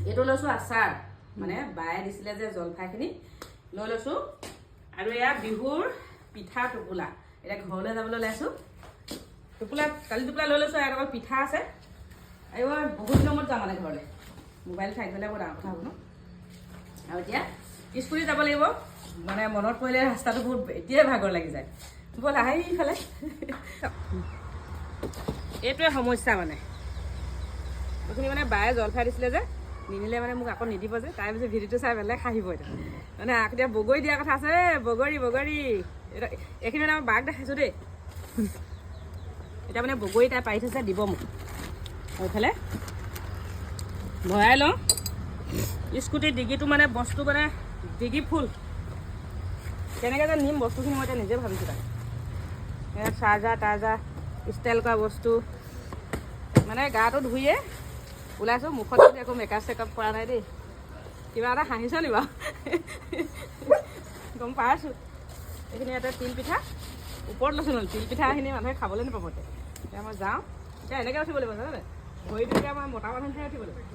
এইটো লৈছোঁ আচাৰ মানে বায়ে দিছিলে যে জলফাইখিনি লৈ লৈছোঁ আৰু এয়া বিহুৰ পিঠা টোপোলা এতিয়া ঘৰলৈ যাবলৈ ওলাইছোঁ টোপোলা কালি টোপোলা লৈ লৈছোঁ ইয়াত অকল পিঠা আছে আৰু বহুত দিনৰ মূৰত যাম মানে ঘৰলৈ মোবাইল চাই পেলাই বৰ ডাঙৰ কথা হ'ব ন আৰু এতিয়া স্কুটিত যাব লাগিব মানে মনত পৰিলে ৰাস্তাটো বহুত এতিয়াই ভাগৰ লাগি যায় ব'ল আহি ইফালে এইটোৱে সমস্যা মানে এইখিনি মানে বায়ে জলফাই দিছিলে যে নিনিলে মানে মোক আকৌ নিদিব যে তাই পিছত ভিডিঅ'টো চাই বেলেগ হাঁহিব এতিয়া মানে এতিয়া বগৰী দিয়া কথা আছে বগৰী এইখিনি মানে মই বাক দেখাইছোঁ দেই এতিয়া মানে বগৰী তাই পাৰি থৈছে দিব মোক এইফালে ভৰাই লওঁ স্কুটিৰ ডিগিটো মানে বস্তু মানে ডিগি ফুল কেনেকৈ যে নিম বস্তুখিনি মই এতিয়া নিজে ভাবিছোঁ তাক এয়া চাৰ্জাৰ ষ্টাইল কৰা বস্তু মানে গাটো ধুইয়ে ওলাইছোঁ মুখত একো মেকআপ চেকআপ কৰা নাই দেই কিবা এটা হাঁহিছ নি বাৰু গম পাইছোঁ এইখিনি ইয়াতে তিল পিঠা ওপৰত লৈছোঁ নহ'লে তিল পিঠাখিনি মানুহে খাবলৈ নাপাব এতিয়া মই যাওঁ এতিয়া এনেকৈ উঠিব লাগিব জানে ভৰিটো এতিয়া মই মতা মানুহ উঠিব লাগিব